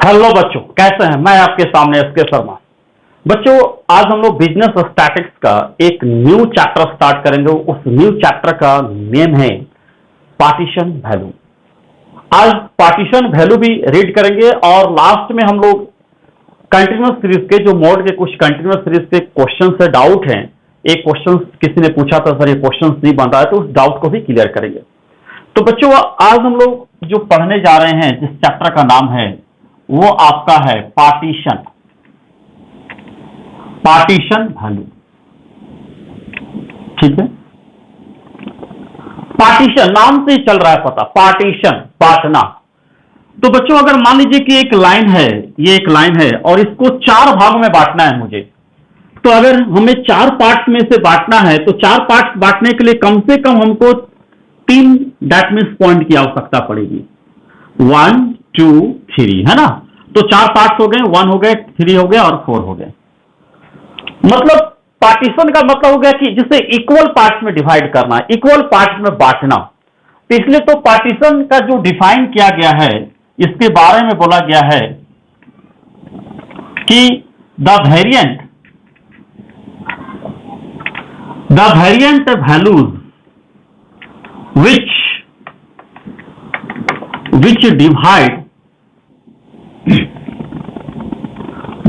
Hello बच्चों, कैसे हैं? मैं आपके सामने एसके शर्मा। बच्चों, आज हम लोग बिजनेस स्टैटिक्स का एक न्यू चैप्टर स्टार्ट करेंगे। उस न्यू चैप्टर का नेम है पार्टीशन वैल्यू। आज पार्टीशन वैल्यू भी रीड करेंगे और लास्ट में हम लोग कंटिन्यूअस सीरीज के जो मोड के कुछ कंटिन्यूअस सीरीज के क्वेश्चन से डाउट हैं, एक क्वेश्चन किसी ने पूछा था सर ये क्वेश्चन नहीं बन रहा है, तो उस डाउट को भी क्लियर करेंगे। तो बच्चों, आज हम लोग जो पढ़ने जा रहे हैं, जिस चैप्टर का नाम है वो आपका है पार्टीशन वैल्यू। ठीक है, पार्टीशन नाम से ही चल रहा है पता, पार्टीशन बांटना। तो बच्चों, अगर मान लीजिए कि एक लाइन है, ये एक लाइन है और इसको 4 भागों में बांटना है मुझे, तो अगर हमें 4 पार्ट में से बांटना है तो 4 पार्ट बांटने के लिए कम से कम हमको 3 दैट मीन्स पॉइंट की आवश्यकता पड़ेगी। 1 2 3, है ना? तो 4 पार्ट्स हो गए, 1 हो गए, 3 हो गए और 4 हो गए। मतलब पार्टीशन का मतलब हो गया कि जिसे इक्वल पार्ट्स में डिवाइड करना, इक्वल पार्ट्स में बांटना। तो इसलिए तो पार्टीशन का जो डिफाइन किया गया है, इसके बारे में बोला गया है कि the variant values which divide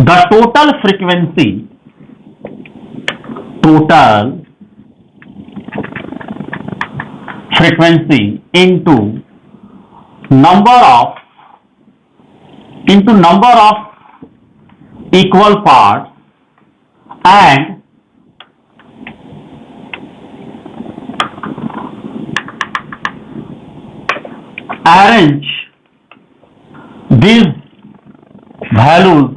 the total frequency into number of equal parts and arrange these values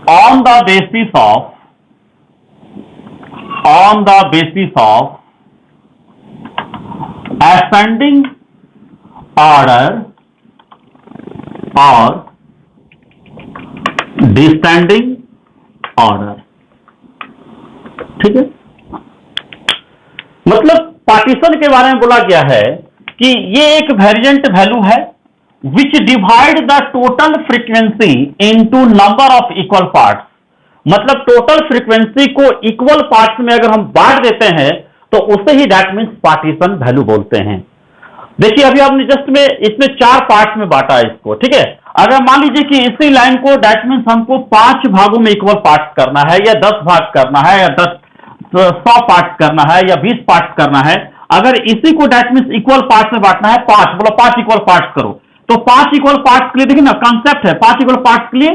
on the basis of ascending order or descending order। ठीक है, मतलब पार्टीशन के बारे में बोला गया है कि ये एक वेरिएंट वैल्यू है which divide the total frequency into number of equal parts। मतलब टोटल फ्रीक्वेंसी को इक्वल पार्ट्स में अगर हम बांट देते हैं तो उसे ही दैट मीन्स पार्टीशन वैल्यू बोलते हैं। देखिए, अभी आपने जस्ट में इसमें 4 पार्ट्स में बांटा है इसको। ठीक है, अगर मान लीजिए कि इसी लाइन को दैट मीन्स हमको 5 भागों में इक्वल पार्ट्स करना है, या 10 भाग करना है, या 100 पार्ट्स करना है, या 20 पार्ट्स करना है। अगर इसी को दैट मीन्स इक्वल पार्ट्स में बांटना है, 5 बोलो, 5 इक्वल पार्ट्स करो, तो 5 इक्वल पार्ट्स के लिए देखिए ना, कॉन्सेप्ट है 5 इक्वल पार्ट्स के लिए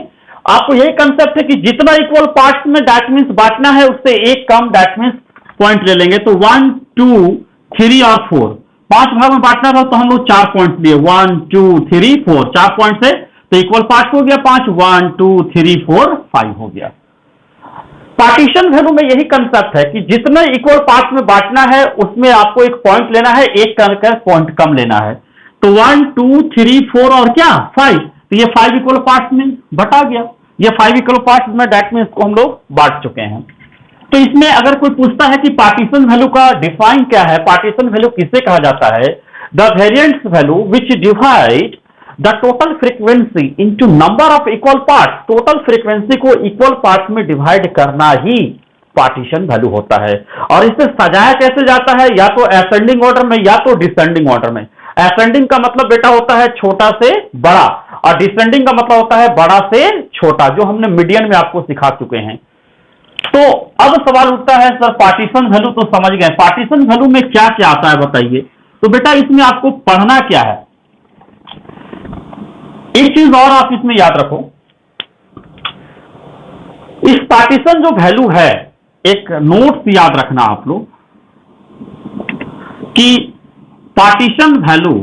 आपको यही कंसेप्ट है कि जितना इक्वल पार्ट्स में दैट मीन्स बांटना है उससे एक कम दैट मीन्स पॉइंट ले लेंगे। तो 1 2 3 और 4 5 भाग में बांटना था, तो हम लोग 4 पॉइंट लिए, 1 2 3 4, 4 पॉइंट से तो इक्वल पार्ट्स हो गया 5, 1 2 3 4 5 हो गया। पार्टीशन वैल्यू में यही कंसेप्ट है कि जितना इक्वल पार्ट्स में बांटना है उसमें आपको एक पॉइंट लेना है, एक करके पॉइंट कम लेना है। तो 1 2 3 4 और क्या 5, तो ये 5 इक्वल पार्ट्स में बटा गया। ये 5 इक्वल पार्ट्स में दैट मीन्स को हम लोग बांट चुके हैं। तो इसमें अगर कोई पूछता है कि पार्टीशन वैल्यू का डिफाइन क्या है, पार्टीशन वैल्यू किसे कहा जाता है? The variant value which divide the total frequency into number of equal parts. Total frequency को इक्वल पार्ट्स में डिवाइड करना ही पार्टीशन वैल्यू होता है। और इसे सजाया कैसे जाता है? या तो असेंडिंग ऑर्डर में या तो डिसेंडिंग ऑर्डर में। असेंडिंग का मतलब बेटा होता है छोटा से बड़ा, और डिसेंडिंग का मतलब होता है बड़ा से छोटा, जो हमने मीडियन में आपको सिखा चुके हैं। तो अब सवाल उठता है, सर पार्टीशन वैल्यू तो समझ गए, पार्टीशन वैल्यू में क्या क्या आता है बताइए। तो बेटा इसमें आपको पढ़ना क्या है, एक चीज और आप इसमें याद रखो। इस पार्टीशन जो वैल्यू है, एक नोट्स याद रखना आप लोग कि partition value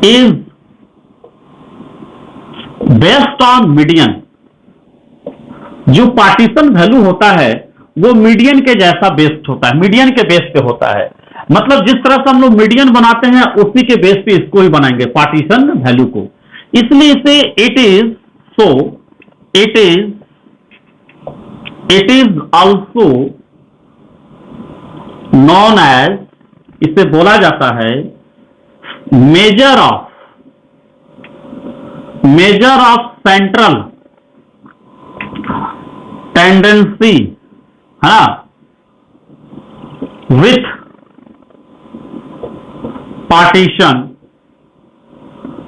is based on median. जो पार्टीशन वैल्यू होता है वो मीडियन के जैसा बेस्ड होता है, मीडियन के बेस पे होता है। मतलब जिस तरह से हम लोग मीडियन बनाते हैं उसी के बेस पे इसको ही बनाएंगे पार्टीशन वैल्यू को। इसलिए इसे it is also known as इसे बोला जाता है मेजर ऑफ सेंट्रल टेंडेंसी, है ना, with partition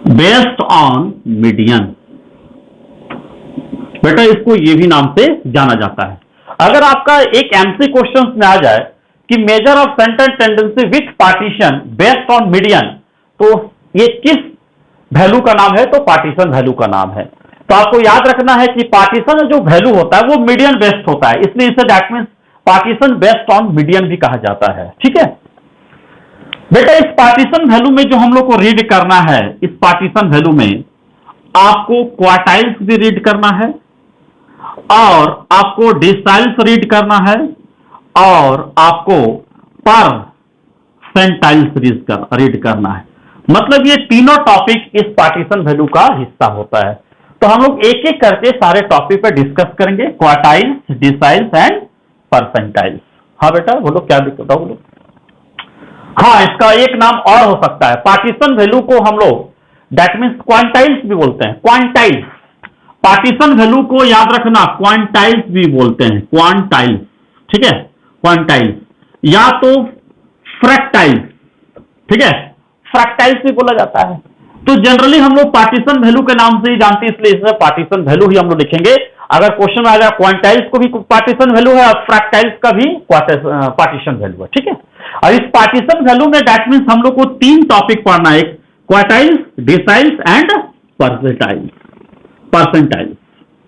based on median. बेटा इसको ये भी नाम से जाना जाता है। अगर आपका एक एमसी क्वेश्चन में आ जाए कि measure of central tendency with partition based on median, तो ये किस वैल्यू का नाम है? तो पार्टीशन वैल्यू का नाम है। तो आपको याद रखना है कि पार्टीशन जो वैल्यू होता है वो मीडियन बेस्ड होता है, इसलिए इसे that means partition based on median भी कहा जाता है। ठीक है बेटा, इस पार्टीशन वैल्यू में जो हम लोग को रीड करना है, इस पार्टीशन वैल्यू में आपको क्वार्टाइल्स भी रीड करना है और आपको डिसाइल्स रीड करना है और आपको परसेंटाइल्स रीड करना है। मतलब ये तीनों टॉपिक इस पार्टीशन वैल्यू का हिस्सा होता है। तो हम लोग एक एक करके सारे टॉपिक पे डिस्कस करेंगे, क्वार्टाइल्स, डिसाइल्स एंड परसेंटाइल्स। हाँ बेटा बोलो, क्या दिक्कत है बोलो। हाँ, इसका एक नाम और हो सकता है, पार्टीशन वैल्यू को हम लोग दैट मीन्स क्वांटाइल्स भी बोलते हैं। क्वांटाइल्स, पार्टीशन वैल्यू को याद रखना, क्वांटाइल्स भी बोलते हैं, क्वांटाइल्स। ठीक है, क्वांटाइल्स या तो फ्रैक्टाइल्स। ठीक है, फ्रैक्टाइल्स भी बोला जाता है। तो जनरली हम लोग पार्टीशन वैल्यू के नाम से ही जानते हैं, इसलिए इसमें पार्टीशन वैल्यू ही हम लोग लिखेंगे। अगर क्वेश्चन में आ जाए क्वांटाइल्स को भी पार्टीशन वैल्यू है और फ्रैक्टाइल्स का भी पार्टीशन वैल्यू है। ठीक है, और इस पार्टीशन वैल्यू में दैट मीन्स हम लोग को तीन टॉपिक पढ़ना है, क्वार्टाइल्स, डिसाइल्स एंड परसेंटाइल्स।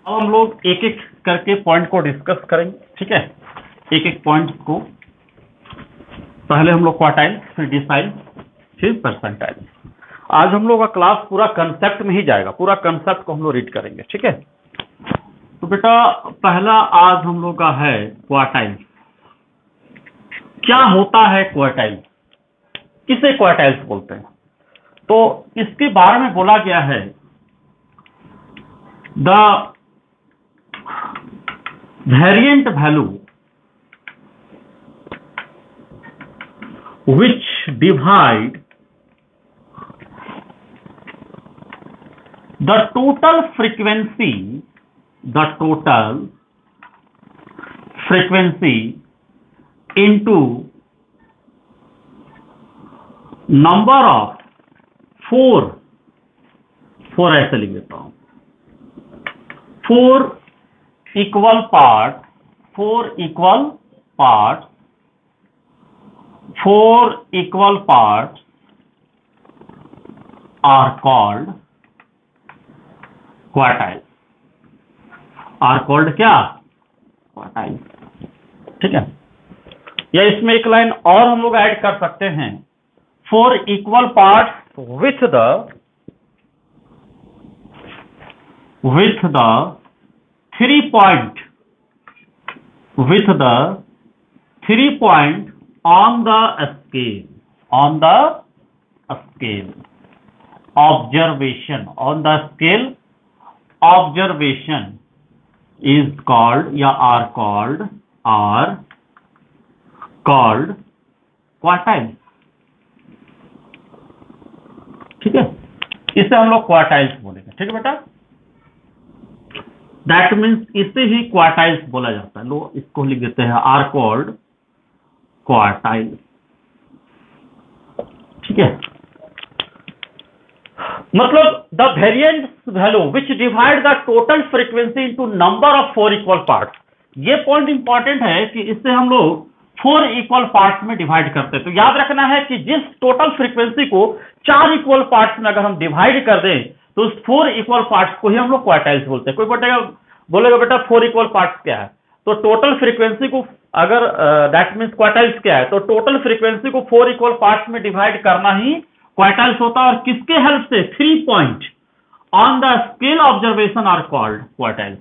अब हम लोग एक एक करके पॉइंट को डिस्कस करेंगे। ठीक है, एक एक पॉइंट को, पहले हम लोग क्वार्टाइल्स, फिर डिसाइल्स, फिर परसेंटाइल्स। आज हम लोग का क्लास पूरा कंसेप्ट में ही जाएगा, पूरा कंसेप्ट को हम लोग रीड करेंगे। ठीक है, तो बेटा पहला आज हम लोग का है क्वार्टाइल्स। क्या होता है क्वार्टाइल्स, किसे क्वार्टाइल्स बोलते हैं? तो इसके बारे में बोला गया है, the variant value which divide the total frequency into number of four ऐसे लिख देता हूं, four equal parts are called quartiles, are called क्या? quartiles। ठीक है, या इसमें एक लाइन और हम लोग ऐड कर सकते हैं, 4 equal parts with the 3 point on the scale observation is called या are called quartiles। ठीक है, इसे हम लोग क्वार्टाइल्स बोलेंगे। ठीक है बेटा, दैट मीन्स इसे ही क्वार्टाइल्स बोला जाता है। लो इसको लिख देते हैं, आर कॉल्ड क्वार्टाइल्स। ठीक है, मतलब the variant value which divide the total frequency into number of 4 equal parts. ये पॉइंट इंपॉर्टेंट है कि इससे हम लोग 4 इक्वल पार्ट्स में डिवाइड करते हैं। तो याद रखना है कि जिस टोटल फ्रीक्वेंसी को 4 इक्वल पार्ट्स में अगर हम डिवाइड कर दें तो उस 4 इक्वल पार्ट्स को ही हम लोग क्वार्टाइल्स बोलते हैं। कोई बोलेगा बेटा 4 इक्वल पार्ट्स क्या है? तो टोटल फ्रीक्वेंसी को अगर दैट मीन्स क्वार्टाइल्स क्या है, तो टोटल फ्रीक्वेंसी को 4 इक्वल पार्ट्स में डिवाइड करना ही क्वार्टाइल्स होता है। और किसके हेल्प से? 3 point on the scale observation are called quartiles.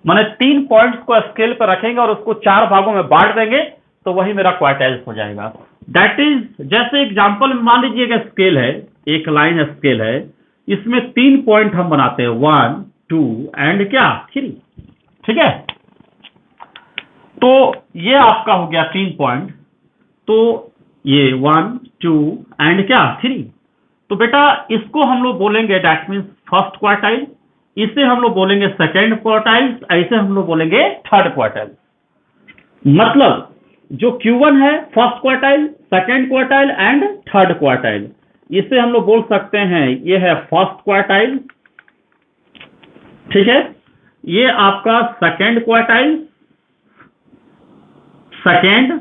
माने 3 पॉइंट्स को स्केल पर रखेंगे और उसको 4 भागों में बांट देंगे तो वही मेरा क्वार्टाइल्स हो जाएगा। दैट इज, जैसे एग्जांपल मान लीजिएगा स्केल है, एक लाइन स्केल है, इसमें 3 पॉइंट हम बनाते हैं, 1 2 एंड क्या 3। ठीक है, तो ये आपका हो गया 3 पॉइंट। तो ये 1 2 एंड क्या 3। तो बेटा इसको हम लोग बोलेंगे दैट मीन्स फर्स्ट क्वार्टाइल, इसे हम लोग बोलेंगे सेकेंड क्वार्टाइल, ऐसे हम लोग बोलेंगे थर्ड क्वार्टाइल। मतलब जो Q1 है first quartile, second quartile and third quartile, इसे हम लोग बोल सकते हैं ये है फर्स्ट क्वार्टाइल, ठीक है, ये आपका सेकेंड क्वार्टाइल, सेकेंड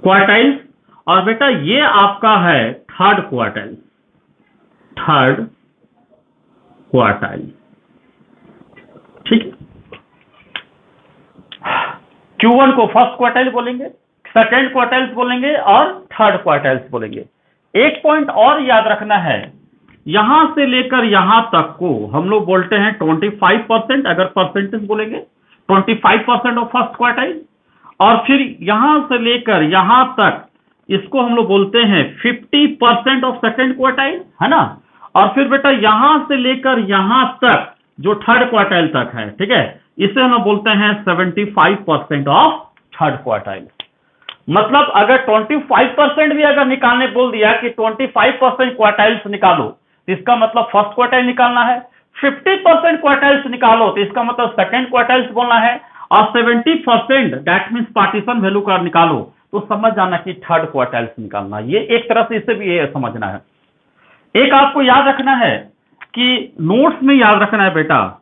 क्वार्टाइल, और बेटा ये आपका है थर्ड क्वार्टाइल, थर्ड क्वार्टाइल, ठीक है। Q1 को फर्स्ट क्वार्टाइल बोलेंगे, सेकेंड क्वार्टाइल्स बोलेंगे और थर्ड क्वार्टाइल्स बोलेंगे। एक पॉइंट और याद रखना है, यहां से लेकर यहां तक को हम लोग बोलते हैं 25%, अगर परसेंटेज बोलेंगे 25% ऑफ फर्स्ट क्वार्टाइल, और फिर यहां से लेकर यहां तक इसको हम लोग बोलते हैं 50% ऑफ सेकेंड क्वार्टाइल, है ना। और फिर बेटा यहां से लेकर यहां तक जो थर्ड क्वार्टाइल तक है, ठीक है, इसे हम बोलते हैं 75% ऑफ थर्ड क्वार्टाइल। मतलब अगर 25% भी अगर निकालने बोल दिया कि 25% क्वार्टाइल्स निकालो, तो इसका मतलब फर्स्ट क्वार्टाइल निकालना है। 50% क्वार्टाइल्स निकालो तो इसका मतलब सेकेंड क्वार्टाइल्स बोलना है, और 70% दैट मीन्स पार्टीशन वैल्यू का निकालो तो समझ जाना कि थर्ड क्वार्टाइल्स निकालना। ये एक तरह से इसे भी ये समझना है। एक आपको याद रखना है कि नोट्स में याद रखना है बेटा,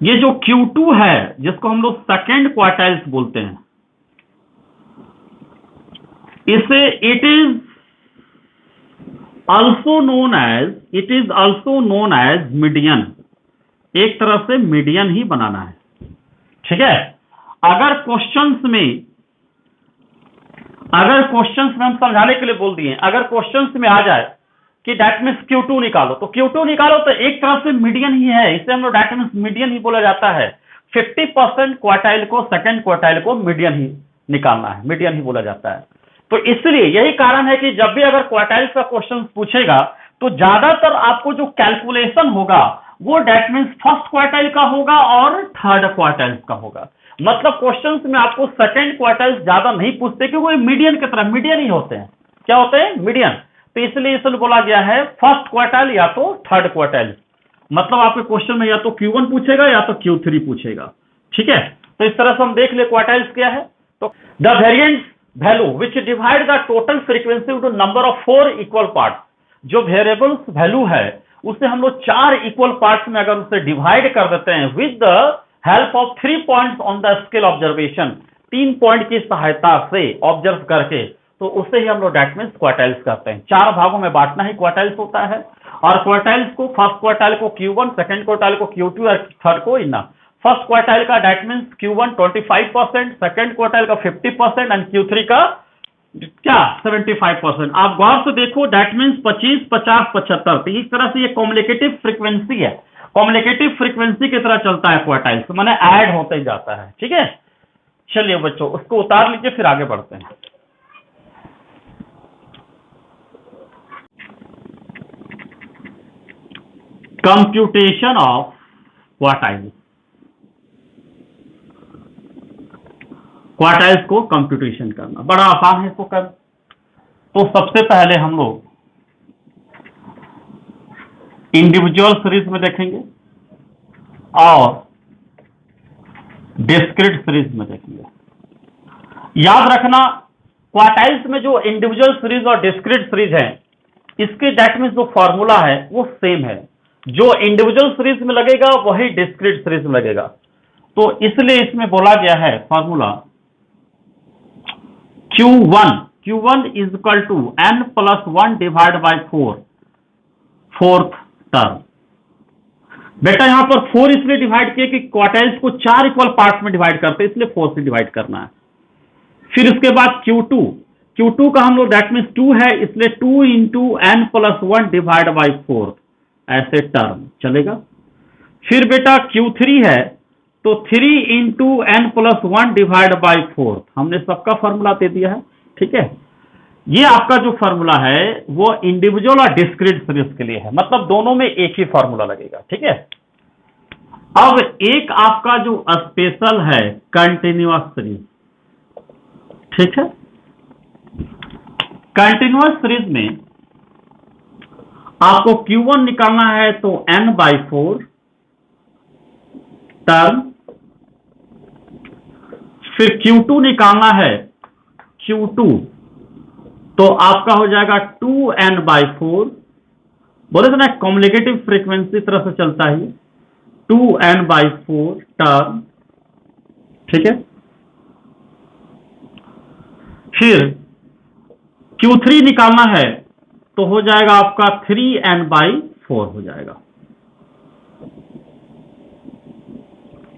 ये जो Q2 है जिसको हम लोग सेकेंड क्वार्टाइल्स बोलते हैं, इसे it is also known as median, एक तरह से मीडियन ही बनाना है, ठीक है। अगर क्वेश्चंस में हम समझाने के लिए बोल दिए, अगर क्वेश्चंस में आ जाए कि दैट मीन्स Q2 निकालो, तो Q2 निकालो तो एक तरह से मीडियन ही है, इसे हम लोग दैट मीन्स मीडियन ही बोला जाता है। 50% क्वार्टाइल को, सेकेंड क्वार्टाइल को मीडियन ही निकालना है, मीडियन ही बोला जाता है। तो इसलिए यही कारण है कि जब भी अगर क्वार्टाइल्स का क्वेश्चन पूछेगा तो ज्यादातर आपको जो कैलकुलेशन होगा वो दैट मीन्स फर्स्ट क्वार्टाइल का होगा और थर्ड क्वार्टाइल का होगा। मतलब क्वेश्चंस में आपको सेकेंड क्वार्टाइल ज्यादा नहीं पूछते क्योंकि वो मीडियन की तरह मीडियन ही होते हैं। क्या होते हैं? मीडियन। तो इसलिए इसलिए बोला गया है फर्स्ट क्वार्टाइल या तो थर्ड क्वार्टाइल। मतलब आपके क्वेश्चन में या तो Q1 पूछेगा या तो Q3 पूछेगा, ठीक है। तो इस तरह से हम देख ले क्वार्टाइल्स क्या है। तो the variant value which divide the total frequency into number of 4 equal parts, जो वेरिएबल्स वैल्यू है उसे हम लोग 4 इक्वल पार्ट्स में अगर उसे डिवाइड कर देते हैं with the help of 3 points on the scale observation, 3 point की सहायता से ऑब्जर्व करके, तो उसे ही हम लोग दैट मीन्स क्वार्टाइल्स करते हैं। 4 भागों में बांटना ही क्वार्टाइल्स होता है। और क्वार्टाइल्स को फर्स्ट क्वार्टाइल को Q1, सेकंड क्वार्टाइल को Q2 और थर्ड को इतना। फर्स्ट क्वार्टाइल का that means Q1 25%, second quartile का 50% एंड Q3 का क्या 75%। आप गौर से देखो दैट मीन्स 25, 50, 75। तो इस तरह से ये कॉम्युनिकेटिव फ्रीक्वेंसी है, कॉम्युनिकेटिव फ्रीक्वेंसी की तरह चलता है क्वार्टाइल्स, मैंने ऐड होते ही जाता है, ठीक है। चलिए बच्चों उसको उतार लीजिए फिर आगे बढ़ते हैं। कंप्यूटेशन ऑफ क्वार्टाइल्स, क्वार्टाइल्स को कंप्यूटेशन करना बड़ा आसान है इसको कर। तो सबसे पहले हम लोग इंडिविजुअल सीरीज में देखेंगे और डिस्क्रीट सीरीज में देखेंगे। याद रखना क्वार्टाइल्स में जो इंडिविजुअल सीरीज और डिस्क्रीट सीरीज है इसके दैट मीन्स जो फॉर्मूला है वो सेम है, जो इंडिविजुअल सीरीज में लगेगा वही डिस्क्रीट सीरीज में लगेगा। तो इसलिए इसमें बोला गया है formula Q1 is equal to n+1 divide by 4, fourth term. बेटा यहां पर 4 इसलिए डिवाइड किए कि क्वार्टाइल्स को 4 इक्वल पार्ट में डिवाइड करते हैं, इसलिए 4 से डिवाइड करना है। फिर उसके बाद Q2 का हम लोग दैट मीन्स 2 है, इसलिए 2 इंटू n+1 डिवाइड बाई 4 ऐसे टर्म चलेगा। फिर बेटा Q3 है तो 3 इंटू n+1 डिवाइड बाई 4, हमने सबका फॉर्मूला दे दिया है, ठीक है। ये आपका जो फॉर्मूला है वो इंडिविजुअल और डिस्क्रीट सीरीज के लिए है, मतलब दोनों में एक ही फॉर्मूला लगेगा, ठीक है। अब एक आपका जो स्पेशल है कंटिन्यूअस सीरीज, ठीक है। कंटिन्यूअस सीरीज में आपको Q1 निकालना है तो n/4 टर्म, फिर Q2 निकालना है Q2 तो आपका हो जाएगा 2n/4, बोले थे ना कॉम्युनिकेटिव फ्रीक्वेंसी तरह से चलता है, 2n/4 टर्म, ठीक है। फिर Q3 निकालना है तो हो जाएगा आपका 3n/4 हो जाएगा,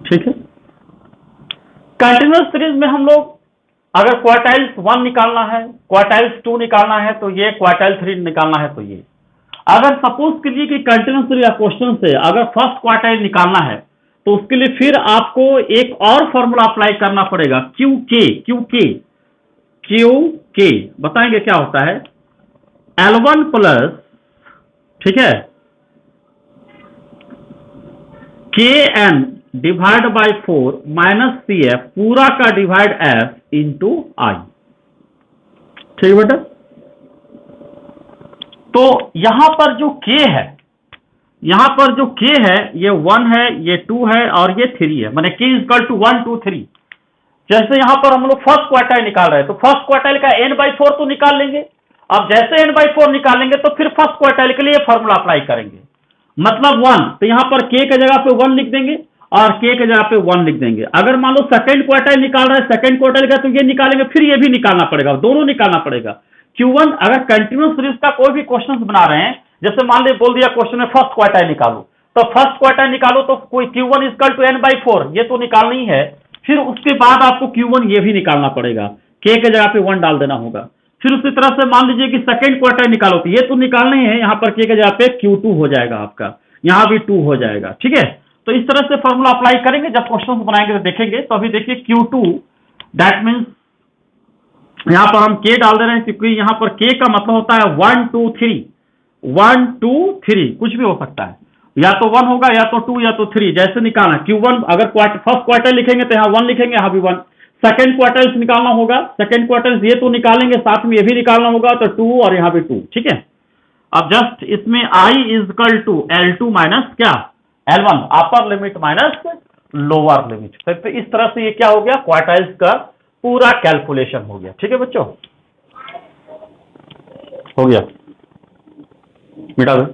ठीक है। कंटिन्यूअस सीरीज में हम लोग अगर क्वार्टाइल्स 1 निकालना है, क्वार्टाइल्स 2 निकालना है तो ये, क्वार्टाइल 3 निकालना है तो ये। अगर सपोज कीजिए कि कंटिन्यूअस सीरीज या क्वेश्चन से अगर फर्स्ट क्वार्टाइल निकालना है तो उसके लिए फिर आपको एक और फॉर्मूला अप्लाई करना पड़ेगा, क्यू के बताएंगे क्या होता है, L1 प्लस, ठीक है, KN divide by 4 minus CF पूरा का डिवाइड F इंटू I, ठीक बेटा। तो यहां पर जो K है, यहां पर जो K है ये 1 है, ये 2 है और ये 3 है, माने K इक्वल टू 1 2 3। जैसे यहां पर हम लोग फर्स्ट क्वार्टाइल निकाल रहे हैं तो फर्स्ट क्वार्टाइल का n/4 तो निकाल लेंगे। अब जैसे n/4 निकालेंगे तो फिर फर्स्ट क्वार्टाइल के लिए फॉर्मूला अप्लाई करेंगे, मतलब 1, तो यहां पर K की जगह पे 1 लिख देंगे और K की जगह पे 1 लिख देंगे। अगर मान लो सेकंड क्वार्टाइल निकाल रहे हैं, सेकंड क्वार्टाइल का तो ये निकालेंगे, फिर ये भी निकालना पड़ेगा, दोनों निकालना पड़ेगा। Q1 अगर कंटिन्यूअस सीरीज का कोई भी क्वेश्चन बना रहे हैं, जैसे मान ली बोल दिया क्वेश्चन में फर्स्ट क्वार्टाइल निकालो, तो फर्स्ट क्वार्टाइल निकालो तो कोई Q1 इक्वल टू n/4 ये तो निकालना ही है, फिर उसके बाद आपको Q1 ये भी निकालना पड़ेगा, K के जगह पे 1 डाल देना होगा। फिर उसी तरह से मान लीजिए कि सेकंड क्वार्टाइल निकालो तो ये तो निकालना ही है, यहां पर K के जगह पे Q2 हो जाएगा आपका, यहां भी 2 हो जाएगा, ठीक है। तो इस तरह से फॉर्मूला अप्लाई करेंगे, जब क्वेश्चन बनाएंगे तो देखेंगे। तो अभी देखिए Q2 दैट मीन्स यहां पर हम K डाल दे रहे हैं क्योंकि यहां पर K का मतलब होता है 1 2 3, 1 2 3 कुछ भी हो सकता है, या तो 1 होगा या तो 2 या तो 3, जैसे निकालना। Q1 अगर फर्स्ट क्वार्टर लिखेंगे तो यहाँ 1 लिखेंगे, यहाँ भी 1। सेकंड क्वार्टर निकालना होगा, सेकंड क्वार्टर ये तो निकालेंगे, साथ में ये भी निकालना होगा तो 2 और यहाँ भी 2, ठीक है। अब जस्ट इसमें I is equal to L2 minus क्या L1, अपर लिमिट माइनस लोअर लिमिट। तो इस तरह से ये क्या हो गया, क्वार्टाइल्स का पूरा कैलकुलेशन हो गया, ठीक है बच्चों, हो गया, मिटा दो।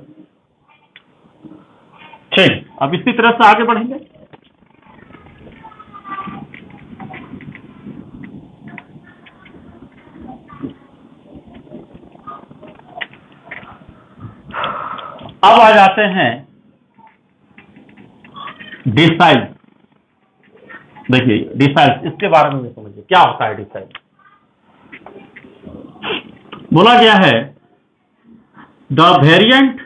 ठीक, अब इसी तरह से आगे बढ़ेंगे। अब आ जाते हैं डिसाइल। देखिए डिसाइल, इसके बारे में समझिए क्या होता है डिसाइल। बोला गया है the variant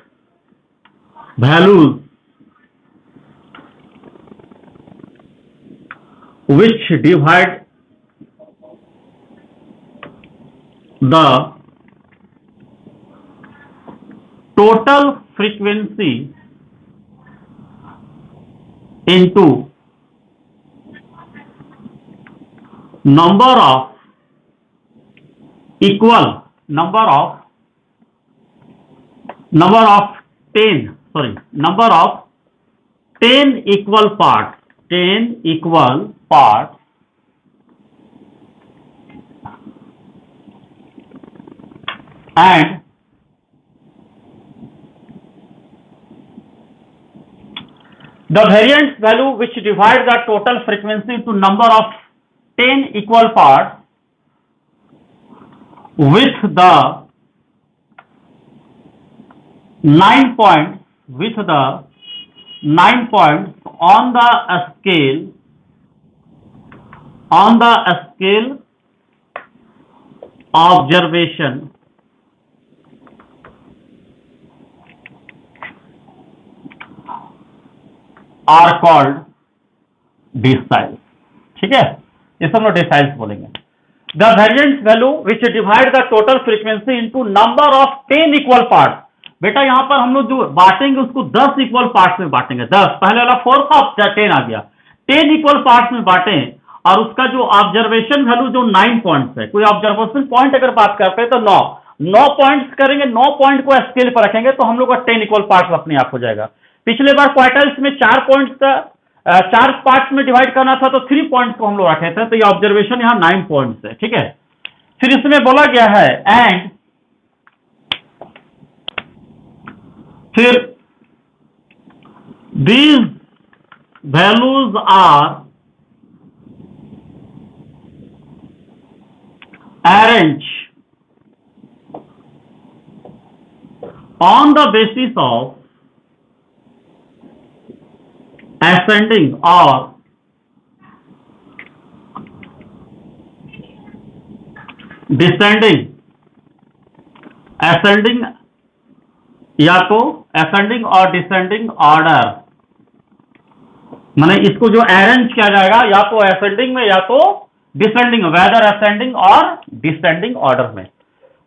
values which divide the total frequency into number of equal number of 10 equal parts, 10 equal parts and the variance value which divides the total frequency into number of 10 equal parts with the 9 points on the scale observation are called deciles, ठीक है, इसे हम लोग deciles बोलेंगे। The variance value which divide the total frequency into number of 10 equal parts, बेटा यहां पर हम लोग जो बांटेंगे उसको 10 इक्वल पार्ट्स में बांटेंगे। 10 पहले वाला 4 था, 10 आ गया, 10 इक्वल पार्ट्स में बांटे और उसका जो ऑब्जर्वेशन वैल्यू जो 9 पॉइंट्स है, कोई ऑब्जर्वेशन पॉइंट अगर बात करते हैं तो 9 पॉइंट्स करेंगे, 9 पॉइंट को स्केल पर रखेंगे तो हम लोग का 10 इक्वल पार्ट्स अपने आप हो जाएगा। पिछले बार क्वार्टल्स में 4 पॉइंट्स का 4 पार्ट्स में डिवाइड करना था तो 3 पॉइंट्स को हम लोग रखे थे, तो ये ऑब्जर्वेशन यहाँ 9 पॉइंट्स है, ठीक है। फिर इसमें बोला गया है एंड फिर these values are arranged on the basis of ascending or descending, ascending या तो असेंडिंग और डिसेंडिंग ऑर्डर, माने इसको जो अरेंज किया जाएगा या तो असेंडिंग में या तो डिसेंडिंग, वेदर असेंडिंग और डिसेंडिंग ऑर्डर में।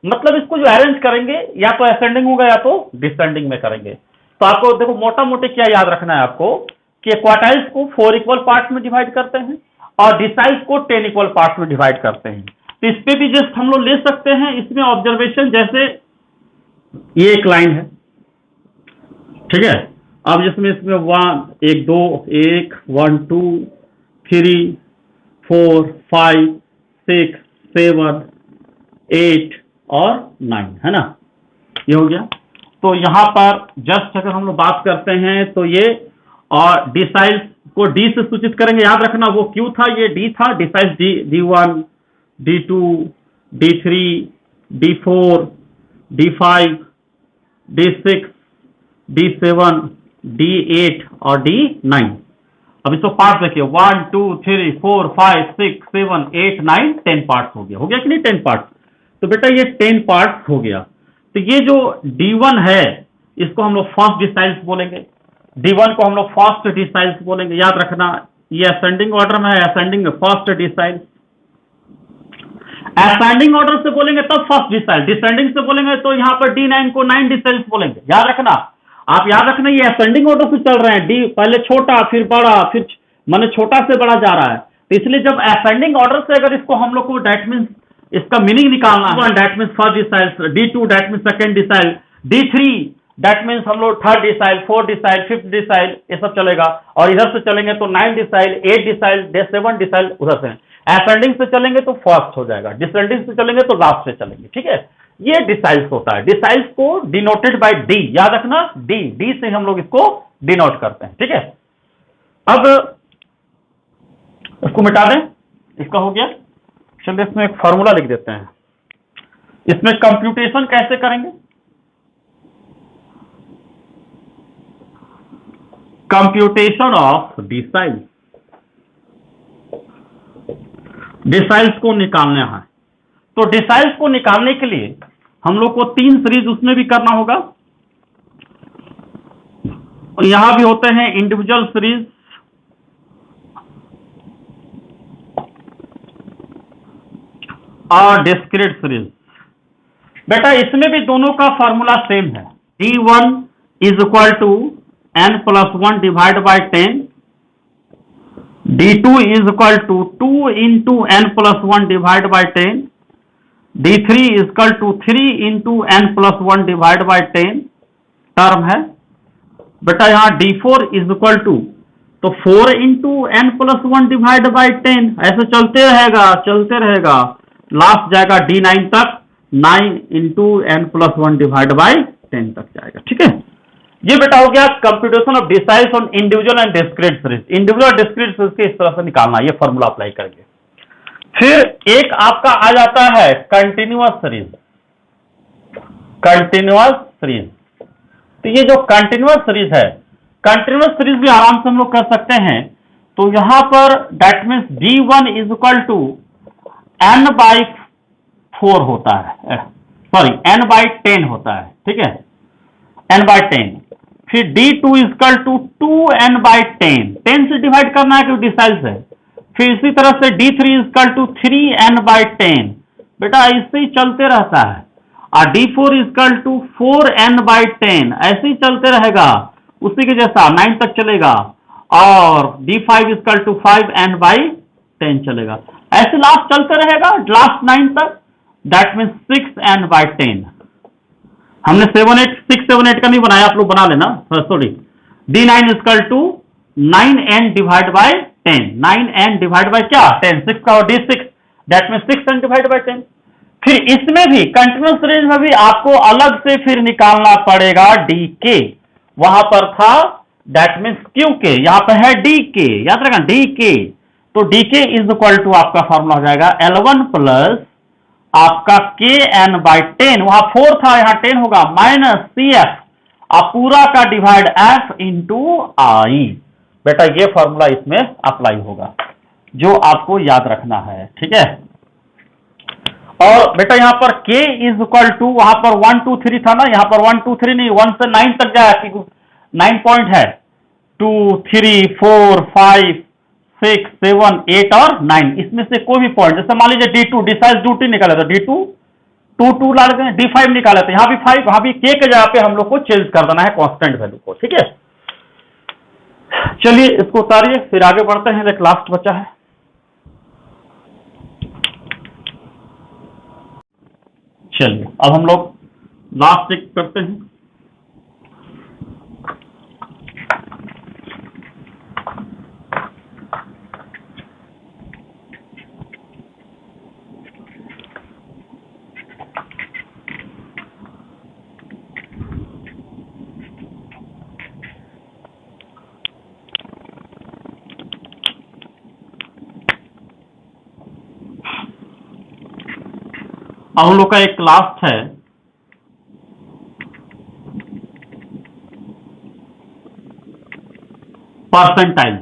मतलब इसको जो अरेंज करेंगे या तो असेंडिंग होगा या तो डिसेंडिंग में करेंगे। तो आपको देखो मोटा मोटे क्या याद रखना है आपको कि क्वार्टाइल्स को 4 इक्वल पार्ट्स में डिवाइड करते हैं और डिसाइल्स को 10 इक्वल पार्ट्स में डिवाइड करते हैं। तो इस पे भी जस्ट हम लोग ले सकते हैं, इसमें ऑब्जर्वेशन जैसे ये एक लाइन है, ठीक है। अब जिसमें इसमें 1 2 1 1 2 3 4 5 6 7 8 और 9 है ना, ये हो गया। तो यहां पर जस्ट अगर हम लोग बात करते हैं तो ये और डिसाइल्स को डी से सूचित करेंगे, याद रखना वो क्यू था, ये डी था, deciles D1 D2 D3 D4 D5 D6 D7 D8 और D9। अब इसको पार्ट देखिए 1 2 3 4 5 6 7 8 9 10 पार्ट्स हो गया कि नहीं, 10 पार्ट्स। तो बेटा ये 10 पार्ट्स हो गया। तो ये जो D1 है इसको हम लोग फर्स्ट डिसाइल्स बोलेंगे, D1 को हम लोग फर्स्ट डिसाइल्स बोलेंगे, याद रखना ये असेंडिंग ऑर्डर में है, ascending first deciles. Ascending order से बोलेंगे तब फर्स्ट डिसाइल, डिसेंडिंग से बोलेंगे तो यहां पर D9 को 9 डिसाइल्स बोलेंगे, याद रखना। आप याद रखना ये असेंडिंग ऑर्डर से चल रहे हैं, डी पहले छोटा फिर बड़ा, फिर माने छोटा से बड़ा जा रहा है। तो इसलिए जब असेंडिंग ऑर्डर से अगर इसको हम लोग को डेट मीन्स इसका मीनिंग निकालना है, that means first decile, D2 that means second decile, D3 that means हम लोग third decile, fourth decile, fifth decile, ये सब चलेगा। और इधर से चलेंगे तो 9 डिसाइल, 8 डिसाइल, 7 डिसाइल उधर से। असेंडिंग से चलेंगे तो फर्स्ट हो जाएगा, डिसेंडिंग से चलेंगे तो लास्ट से चलेंगे, ठीक है। ये डिसाइल्स होता है, डिसाइल्स को डिनोटेड बाय डी, याद रखना डी से हम लोग इसको डिनोट करते हैं, ठीक है। अब इसको मिटा दें, इसका हो गया। चलिए इसमें एक फॉर्मूला लिख देते हैं, इसमें कंप्यूटेशन कैसे करेंगे। कंप्यूटेशन ऑफ डिसाइल्स, डिसाइल्स को निकालना है। तो डिसाइल्स को निकालने के लिए हम लोग को 3 सीरीज उसमें भी करना होगा, यहां भी होते हैं इंडिविजुअल सीरीज और डिस्क्रीट सीरीज। बेटा इसमें भी दोनों का फॉर्मूला सेम है, D1 is equal to n+1 divide by 10, D2 is equal to 2 into n+1 divide by 10, D3 is equal to 3 into n+1 divide by 10 term है। बेटा यहाँ D4 इज इक्वल टू तो 4 इंटू n+1 डिवाइड बाय 10, ऐसे चलते रहेगा, last जाएगा D9 तक, 9 into n+1 divide by 10 तक जाएगा, ठीक है। ये बेटा हो गया computation of deciles on individual and discrete series. Individual और डिस्क्रीट सीरीज के इस तरह से निकालना, ये फॉर्मूला अप्लाई करके। फिर एक आपका आ जाता है कंटिन्यूअस सीरीज, कंटिन्यूअस सीरीज। तो ये जो कंटिन्यूअस सीरीज है, कंटिन्यूअस सीरीज भी आराम से हम लोग कर सकते हैं। तो यहां पर that means D1 is equal to n/4 होता है, सॉरी n/10 होता है, ठीक है, n/10। फिर D2 is equal to 2n/10, 10 से डिवाइड करना है क्योंकि डिसाइल्स है। फिर इसी तरह से D3 is equal to 3n/10, बेटा इससे ही चलते रहता है। और D4 is equal to 4n/10, ऐसे ही चलते रहेगा, उसी के जैसा 9 तक चलेगा। और D5 is equal to 5n/10, 10 चलेगा, ऐसे लास्ट चलते रहेगा लास्ट 9 तक। That means 6n/10। हमने 6, 7, 8 का नहीं बनाया, आप लोग बना लेना, sorry. D9 equal to 9n divide by 10, 9n divide by क्या 10, 6 का और D6, that means 6n divide by 10। फिर इसमें भी कंटिन्यूस रेंज में भी आपको अलग से फिर निकालना पड़ेगा DK, वहां पर था दैट मीन्स QK, यहां पर है DK, याद रखना DK। तो DK इज इक्वल टू आपका फॉर्मूला हो जाएगा L1 प्लस आपका KN/10, वहां 4 था यहां 10 होगा, माइनस CF आप पूरा का डिवाइड F इंटू I। बेटा ये फॉर्मूला इसमें अप्लाई होगा, जो आपको याद रखना है, ठीक है। और बेटा यहां पर K इज इक्वल टू, वहां पर 1 2 3 था ना, यहां पर 1 2 3 नहीं, 1 से 9 तक जाए, 9 पॉइंट है, 2 3 4 5 6 7 8 और 9, इसमें से कोई भी पॉइंट, जैसे मान लीजिए D2 डिसाइज ड्यूटी निकाला था, D2 2 2 ला लेते हैं, D5 निकाले थे, यहां भी 5, वहां भी K के जगह पे हम लोग को चेंज कर देना है कांस्टेंट वैल्यू को, ठीक है। चलिए इसको उतारिए, फिर आगे बढ़ते हैं, एक लास्ट बचा है। चलिए अब हम लोग लास्ट एक करते हैं। अब हम लोग का एक लास्ट है परसेंटाइल।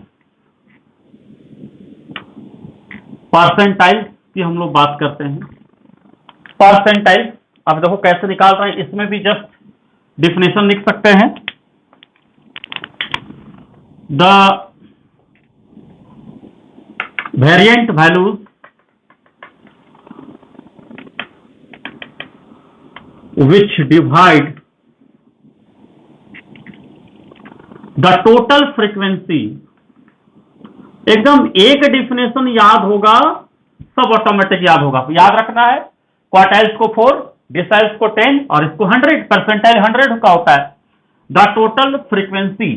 परसेंटाइल की हम लोग बात करते हैं। परसेंटाइल अब देखो कैसे निकाल रहे हैं, इसमें भी जस्ट डिफिनेशन लिख सकते हैं। The variant values which divide the total frequency, एकदम एक डिफिनेशन याद होगा, सब ऑटोमेटिक याद होगा। याद रखना है, क्वार्टाइल्स को 4, डिसाइल्स को 10 और इसको 100, परसेंटाइल 100 का होता है। द टोटल फ्रीक्वेंसी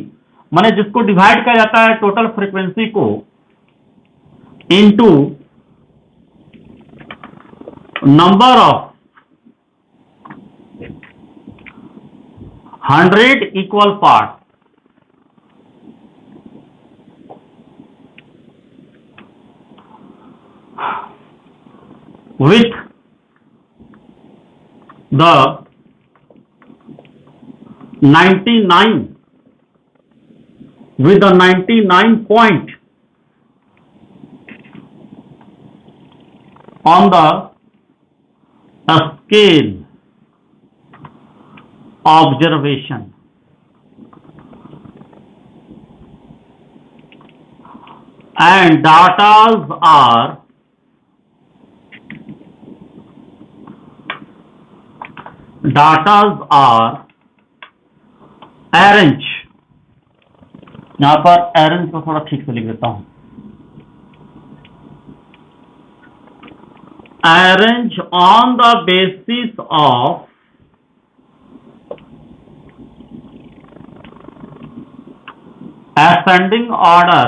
माने जिसको डिवाइड किया जाता है टोटल फ्रीक्वेंसी को into number of 100 equal part, with the 99 with the 99 point on the scale observation and datas are arranged, यहां पर अरेंज को थोड़ा ठीक से लिख देता हूं, arrange on the basis of ascending order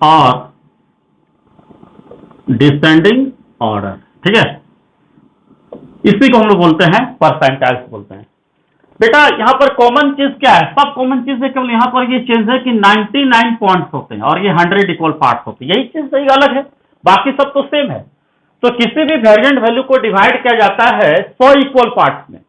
और डिसेंडिंग ऑर्डर, ठीक है। इसी को हम लोग बोलते हैं परसेंटाइल्स बोलते हैं। बेटा यहां पर कॉमन चीज क्या है, सब कॉमन चीज है, केवल यहां पर ये चीज है कि 99 पॉइंट्स होते हैं और ये 100 इक्वल पार्ट्स होते हैं, यही चीज सही अलग है, बाकी सब तो सेम है। तो किसी भी वेरिएंट वैल्यू को डिवाइड किया जाता है 100 इक्वल पार्ट्स में,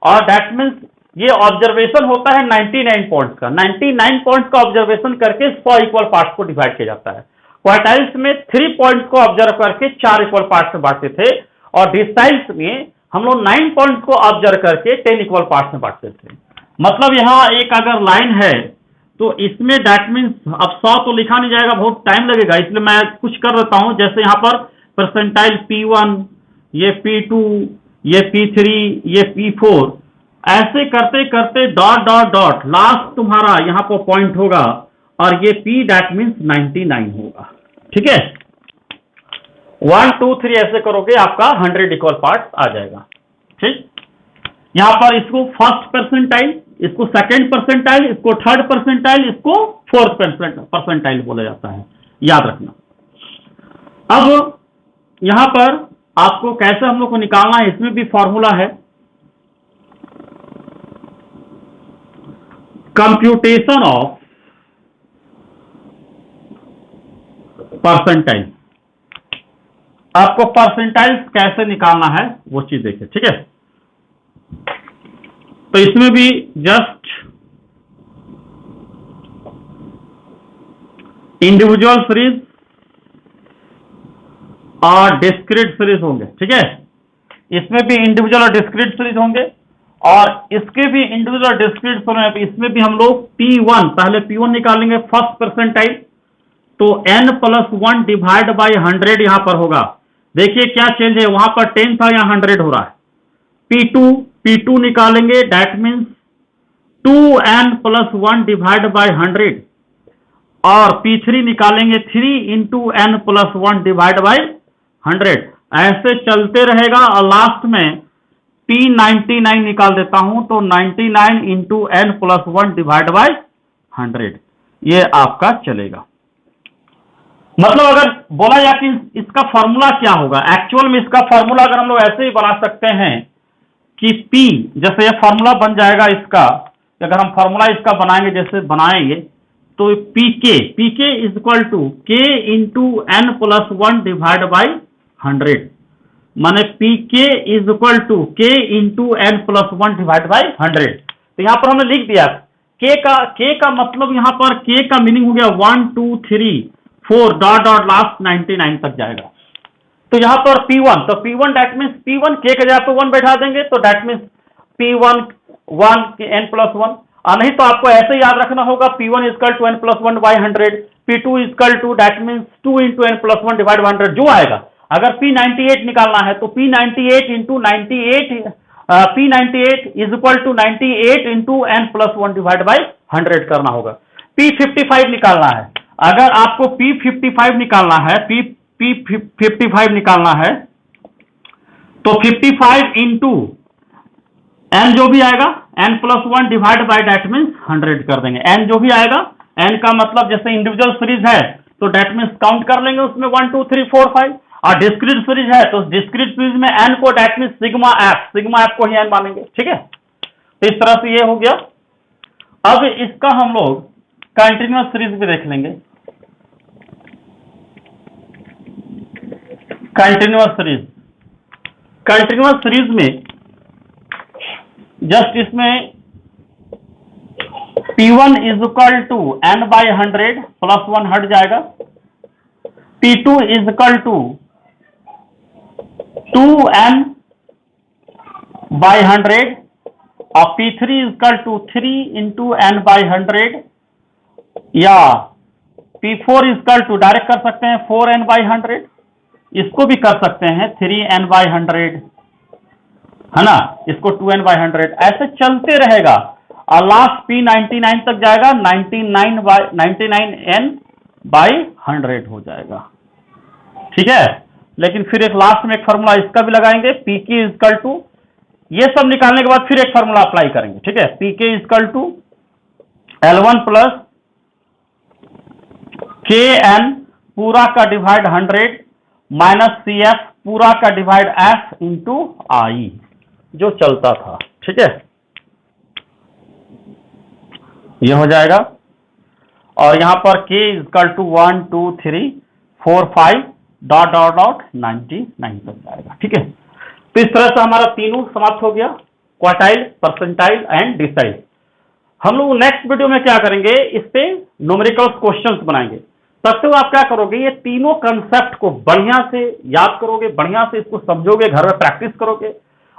और दैट मीन्स ये ऑब्जर्वेशन होता है 99 पॉइंट्स का, 99 पॉइंट्स का ऑब्जर्वेशन करके 100 इक्वल पार्ट्स को डिवाइड किया जाता है। क्वार्टाइल्स में 3 पॉइंट्स को ऑब्जर्व करके 4 इक्वल पार्ट्स में बांटते थे, और डिसाइल्स में हम लोग 9 पॉइंट्स को ऑब्जर्व करके 10 इक्वल पार्ट्स में बांटते थे। मतलब यहाँ एक अगर लाइन है तो इसमें दैट मीन्स अब 100 तो लिखा नहीं जाएगा, बहुत टाइम लगेगा, इसलिए मैं कुछ कर देता हूं। जैसे यहाँ पर परसेंटाइल P1, ये P2, ये P3, ये P4, ऐसे करते करते डॉट डॉट डॉट लास्ट तुम्हारा यहाँ पर पॉइंट होगा और ये P दैट मीन्स 99 होगा। ठीक है, 1 2 3 ऐसे करोगे आपका 100 इक्वल पार्ट्स आ जाएगा। ठीक, यहां पर इसको फर्स्ट परसेंटाइल, इसको सेकंड परसेंटाइल, इसको थर्ड परसेंटाइल, इसको फोर्थ परसेंटाइल बोला जाता है, याद रखना। अब यहां पर आपको कैसे हम लोग को निकालना है, इसमें भी फॉर्मूला है, कंप्यूटेशन ऑफ परसेंटाइल। आपको परसेंटाइल कैसे निकालना है वो चीज देखिए। ठीक है, तो इसमें भी जस्ट इंडिविजुअल सीरीज और डिस्क्रीट सीरीज होंगे। ठीक है, इसमें भी इंडिविजुअल और डिस्क्रीट सीरीज होंगे, और इसके भी इंडिविजुअल और डिस्क्रीट सीरीज, इसमें भी हम लोग P1 पहले P1 निकालेंगे फर्स्ट परसेंटाइल, तो n+1 डिवाइड बाई 100 यहां पर होगा। देखिए क्या चेंज है, वहां पर 10 था, यहां 100 हो रहा है। P2 निकालेंगे, that means 2n+1 divide by 100, और P3 निकालेंगे 3 इंटू n+1 डिवाइड बाई 100। ऐसे चलते रहेगा, और लास्ट में P99 निकाल देता हूं, तो 99 इंटू n+1 डिवाइड बाई 100, ये आपका चलेगा। मतलब अगर बोला जाए कि इसका फॉर्मूला क्या होगा, एक्चुअल में इसका फॉर्मूला अगर हम लोग ऐसे ही बना सकते हैं कि P, जैसे ये फॉर्मूला बन जाएगा इसका, अगर हम फॉर्मूला इसका बनाएंगे, जैसे बनाएंगे, तो PK is equal to K into n+1 divide by 100, माने PK is equal to K into n+1 divide by 100। तो यहां पर हमने लिख दिया K का मतलब, यहां पर K का मीनिंग हो गया 1 2 3 4 डॉट डॉट लास्ट 99 तक जाएगा। तो यहां पर P1, तो P1 that means P1 K के जगह पे 1 बैठा देंगे, तो दैट मीन्स P1 1 n+1, और नहीं तो आपको ऐसे याद रखना होगा P1 equal to n+1 by 100, P2 equal to that means 2 into n+1 divide 100 जो आएगा। अगर P98 निकालना है तो P98 into 98, P98 is equal to 98 into n+1 divide by 100 करना होगा। P55 निकालना है, अगर आपको P55 निकालना है, P55 निकालना है, तो 55 इंटू n जो भी आएगा n+1 divide by that means 100 कर देंगे। n जो भी आएगा, n का मतलब जैसे इंडिविजुअल सीरीज है तो दैट मीन्स काउंट कर लेंगे उसमें 1 2 3 4 5, और डिस्क्रीट सीरीज है तो डिस्क्रीट सीरीज में n को दैट मीन्स सिग्मा एफ को ही n मानेंगे। ठीक है, तो इस तरह से ये हो गया। अब इसका हम लोग कंटिन्यूअस सीरीज भी देख लेंगे। कंटिन्यूअस सीरीज में जस्ट इसमें P1 is equal to n by 100 plus 1 हट जाएगा, P2 is equal to 2n by 100, और P3 is equal to 3 into n by 100, या P4 is equal to direct कर सकते हैं 4n बाई 100, इसको भी कर सकते हैं 3n बाई 100, है ना, इसको 2n बाई 100, ऐसे चलते रहेगा, और लास्ट P99 तक जाएगा, 99n बाई 100 हो जाएगा। ठीक है, लेकिन फिर एक लास्ट में एक फॉर्मूला इसका भी लगाएंगे, PK इक्वल टू, ये सब निकालने के बाद फिर एक फॉर्मूला अप्लाई करेंगे। ठीक है, PK equal to L1 plus KN पूरा का डिवाइड 100 माइनस CF पूरा का डिवाइड F इंटू I, जो चलता था। ठीक है, ये हो जाएगा, और यहां पर K equal to 1 2 3 4 5 dot dot dot 99 तक जाएगा। ठीक है, तो इस तरह से हमारा तीनों समाप्त हो गया, क्वार्टाइल, परसेंटाइल एंड डिसाइल। हम लोग नेक्स्ट वीडियो में क्या करेंगे, इस पे न्यूमेरिकल क्वेश्चंस बनाएंगे। तब तक आप क्या करोगे, ये तीनों कंसेप्ट को बढ़िया से याद करोगे, बढ़िया से इसको समझोगे, घर में प्रैक्टिस करोगे,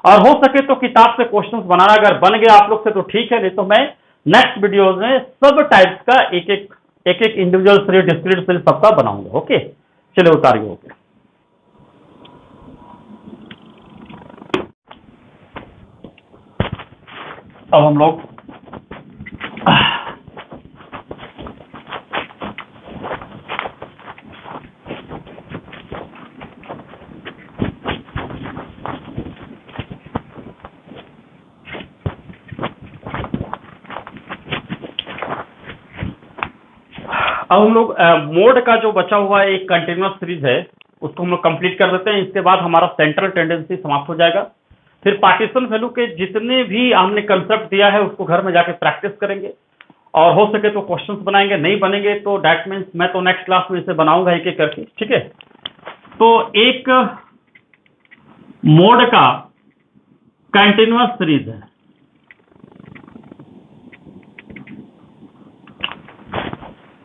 और हो सके तो किताब से क्वेश्चंस बनाना, अगर बन गया आप लोग से तो ठीक है, नहीं तो मैं नेक्स्ट वीडियोज में सब टाइप्स का एक एक इंडिविजुअल सीरीज, डिस्क्रीट सीरीज सबका बनाऊंगा। ओके, चलिए उतारिए। ओके, अब हम लोग अब हम लोग मोड का जो बचा हुआ एक कंटिन्यूअस सीरीज है उसको हम लोग कंप्लीट कर देते हैं। इसके बाद हमारा सेंट्रल टेंडेंसी समाप्त हो जाएगा। फिर पार्टीशन वैल्यू के जितने भी हमने कंसेप्ट दिया है उसको घर में जाके प्रैक्टिस करेंगे और हो सके तो क्वेश्चंस बनाएंगे, नहीं बनेंगे तो दैट मीन्स मैं तो नेक्स्ट क्लास में इसे बनाऊंगा एक एक करके, ठीक है। तो एक मोड का कंटिन्यूअस सीरीज है,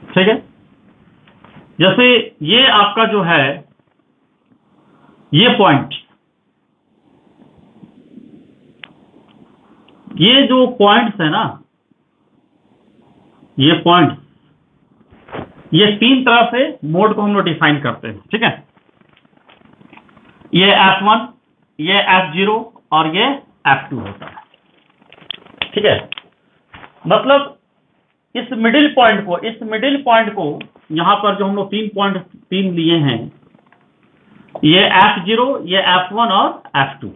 ठीक है। जैसे ये आपका जो है ये पॉइंट, ये जो पॉइंट्स है ना, ये पॉइंट, ये तीन तरह से मोड को हम लोग डिफाइन करते हैं, ठीक है। ये F1, ये F0 और ये F2 होता है, ठीक है। मतलब इस मिडिल पॉइंट को यहां पर जो हम लोग तीन लिए हैं, ये F0, ये F1 और F2।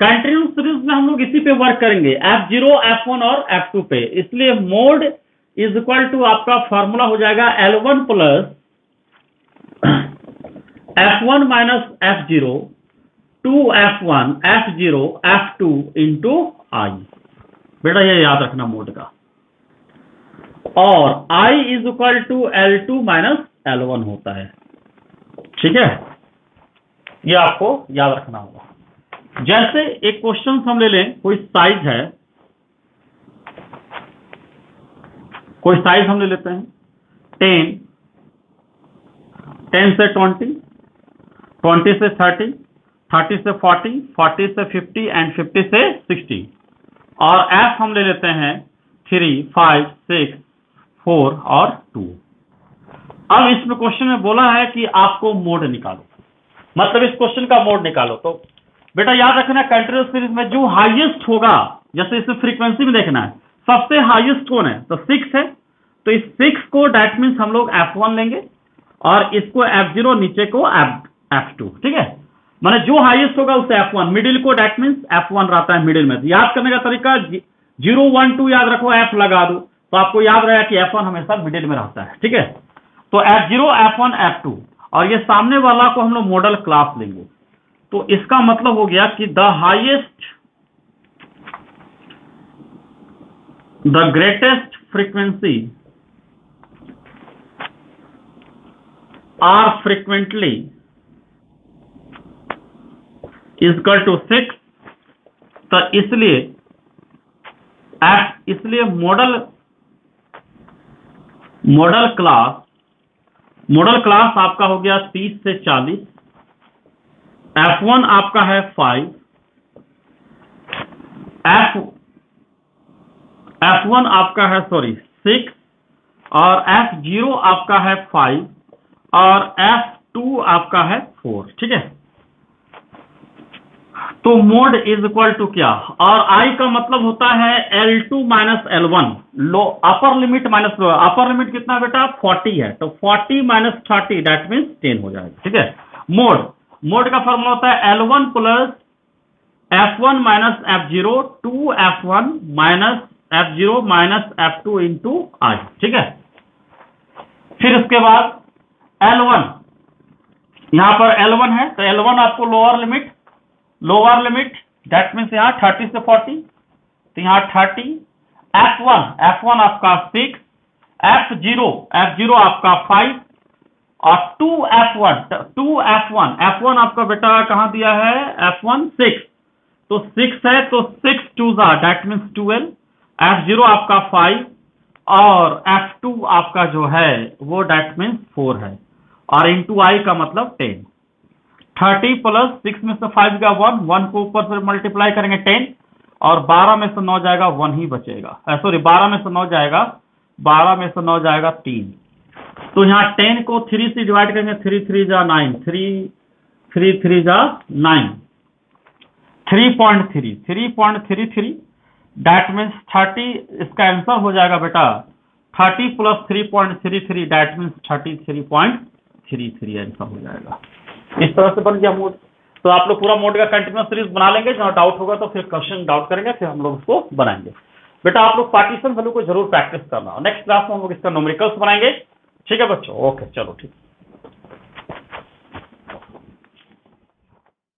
कंटिन्यूअस सीरीज में हम लोग इसी पे वर्क करेंगे, F0, F1 और F2 पे। इसलिए मोड इज इक्वल टू आपका फॉर्मूला हो जाएगा L1 plus F1 minus F0 2F1 F0 F2 into I। बेटा ये याद रखना मोड का। और I is equal to L2 minus L1 होता है, ठीक है। ये आपको याद रखना होगा। जैसे एक क्वेश्चन हम ले लें, कोई साइज है, कोई साइज हम ले लेते हैं 10, 10 से 20, 20 से 30, 30 से 40, 40 से 50 एंड 50 से 60। और F हम ले लेते हैं 3, 5, 6, 4 और 2। अब इसमें क्वेश्चन में बोला है कि आपको मोड निकालो, मतलब इस क्वेश्चन का मोड निकालो। तो बेटा याद रखना कंटिन्यूअस सीरीज में जो हाईएस्ट होगा, जैसे इसमें फ्रीक्वेंसी में देखना है सबसे हाईएस्ट कौन है, तो 6 है। तो इस 6 को दैट मीन्स हम लोग F1 लेंगे और इसको F0, नीचे को F2, ठीक है। माने जो हाईएस्ट होगा उससे F1, मिडिल को दैट मीन्स F1 रहता है मिडिल में। याद करने का तरीका 0, 1, 2 याद रखो, F लगा दो तो आपको याद रहेगा कि F1 हमेशा मिडिल में रहता है, ठीक है। तो F0, F1, F2 और ये सामने वाला को हम लोग मॉडल क्लास लेंगे। तो इसका मतलब हो गया कि the greatest frequency or frequently is equal to 6। तो इसलिए मॉडल क्लास आपका हो गया 30 से 40, F1 आपका है 5, F1 आपका है 6 और F0 आपका है 5 और F2 आपका है 4, ठीक है। तो मोड इज इक्वल टू क्या, और I का मतलब होता है L2 माइनस L1, लो upper limit minus lower. Upper limit कितना बेटा 40 है, तो 40 माइनस 30 दैट मीन्स 10 हो जाएगा, ठीक है। मोड का फॉर्मूला होता है L1 plus F1 minus F0 2F1 minus F0 minus F2 into I, ठीक है। फिर उसके बाद L1, यहां पर L1 है तो L1 आपको लोअर लिमिट दैट मीन्स यहां 30 से 40, तो यहां 30। F1 आपका 6, F0 आपका 5 और 2F1 आपका बेटा कहां दिया है, F1 6, तो 6 है तो 6 2 दैट मीन्स 12, F0 आपका 5 और F2 आपका जो है वो दैट मीन्स 4 है और इंटू I का मतलब 10। 30 प्लस 6 में से 5 का 1 को ऊपर से मल्टीप्लाई करेंगे 10 और 12 में से 9 जाएगा 1 ही बचेगा, सॉरी 12 में से 9 जाएगा 3। तो यहाँ 10 को 3 से डिवाइड करेंगे, 3 3 जा 9, 3 3 जा 9, 3.33 दैट मीन्स 30। इसका आंसर हो जाएगा बेटा 30 प्लस 3.33 दैट मीन्स 33.33 आंसर हो जाएगा। इस तरह से बन गया मोड। तो आप लोग पूरा मोड का कंटिन्यूअस सीरीज बना लेंगे, जहां डाउट होगा तो फिर क्वेश्चन डाउट करेंगे, फिर हम लोग उसको बनाएंगे। बेटा आप लोग पार्टीशन वैल्यू को जरूर प्रैक्टिस करना। नेक्स्ट क्लास में हम लोग इसका न्यूमेरिकल्स बनाएंगे, ठीक है बच्चों, ओके, चलो ठीक।